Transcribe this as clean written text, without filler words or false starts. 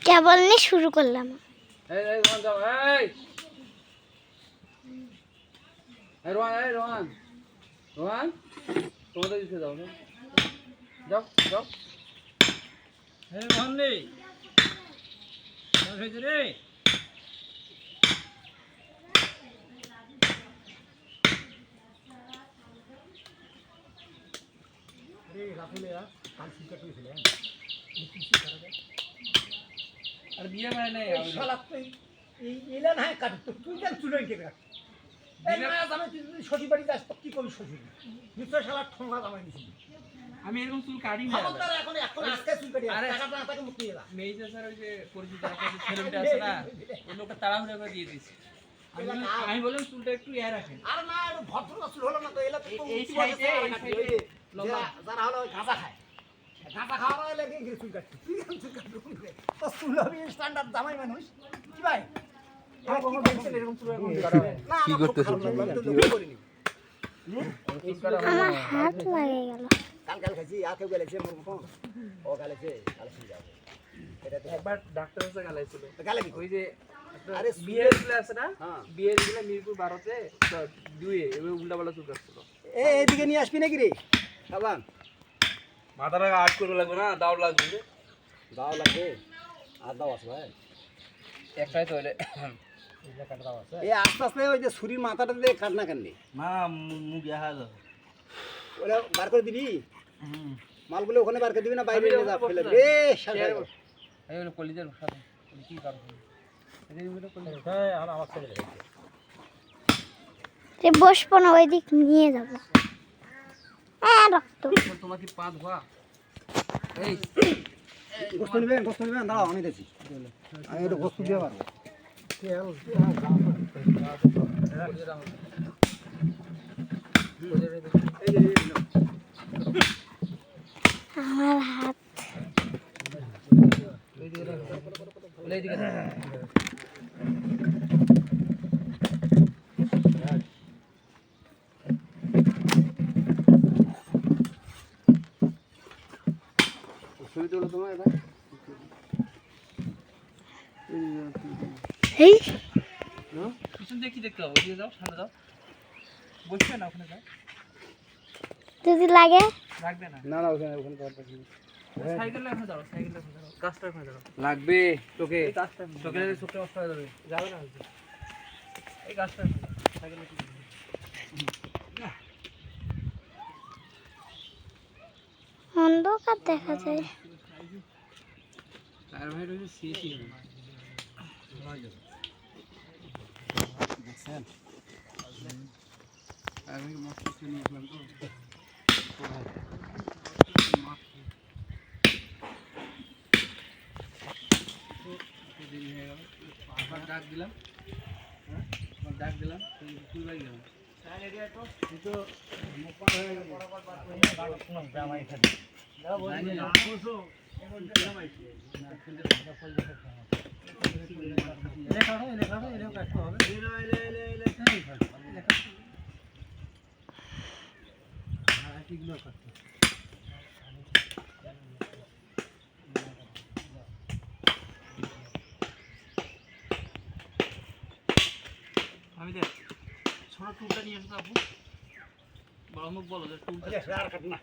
কেবল নিয়ে শুরু করলাম। এই রোহান যাও, রোহান রোহান তোমাদের দিতে যাও, যাও যাও। রোহান রে রে আর বিয়ে হয় নাই এলা না কাট তুই কেন চুলোই কে কাট এই না আমি তুই শ্বশুর বাড়ি যাস তো কি করিস শ্বশুর নিশ্চয় শালা ঠোঙা জামাই দিছিস আমি এরকম চুল কাটি না। আমাদের এখন আজকে চুল কাটি টাকা না টাকা মুক্তি এলা মেইজে স্যার ওই যে পরিচিত একটা ছেলেটা আছে না, ওই লোকটা তাড়াহুড়ো করে দিয়ে দিয়েছে। আমি বললাম চুলটা একটু ইয়া রাখেন। আর না একটু ভদ্র চুল হলো না তো এলা তো এই সাইডে যারা হলো গাঁজা খায় গাঁজা খাওয়া হলে কি চুল কাটতে তুই কেন চুল কাটবি তো চুল হবে স্ট্যান্ডার্ড জামাই মানুষ কি ভাই কি করতেছ? আমার হাত লাগে গেল। কাল খাইছি আর কেউ গেলেছে মোর মতন ও গেলেছে কাল শুয়ে যাবে এটা তো একবার ডাক্তার কাছে গেলাইছিল। গালে কি ওই যে আরে বিয়ের গুলো আছে না, হ্যাঁ বিয়ের গুলো মিরপুর 12-তে দুয়ে এবার উল্টাপাল্টা চুল কাটছিল। এইদিকে নিয়ে আসবি নাকি রে সাবান মাথাটা আট করে লাগবে না, দাও লাগবে। দাও লাগবে আর দাও আছে ভাই একটাই তো এটা এই আস্তে আস্তে ওই যে ছুরির মাথাটা দিয়ে কাট না কাটলি না মুখ দেখা যাবে। ওটা বার করে দিবি মালগুলো ওখানে বার করে দিবি না বাইরে নিয়ে যা ফেলে দিবি এ শালা এই হলো কলিজার সাথে কি কারণ এগুলো কলিজার আর আমার ছেলে রে বসবো না, ওই দিক নিয়ে যাবো। রক্ত তোমার কি পা ধোয়া? এই গোস্ত নেবেন দাঁড়াও আমি দেখছি আমি একটু গোস্ত দিয়ে পারবো আমার হাত ছবি তুলো তোমার এটা এই পিছন দিয়ে কি দেখতে হবে? ওদিকে যাও, সামনে যাও, বসবে না ওখানে যাও, যদি লাগে রাখবে না। না না ওখানে ওখানে সাইকেলে ওখানে যাও, সাইকেলে ওখানে যাও, গাছটা ওখানে যাও। লাগবে তোকে, তোকে চোখটা নষ্ট হয়ে যাবে, যাবে না হয়তো। এই গাছটা ওখানে যাও, সাইকেলে কি অন্ধকার দেখা যায়। আর ভাই রয়েছে সিএসি দেখছেন আর ভাই মস্ত কিছু নিয়ে আসলাম তো দেরি হয়ে গেল। আবার ডাক দিলাম, ফুল বাড়ি গেলাম। আমি দেখ ছোট টুলটা নিয়ে আসতে আপু, বড় মুখ বলো যে টুলটা আর কাট না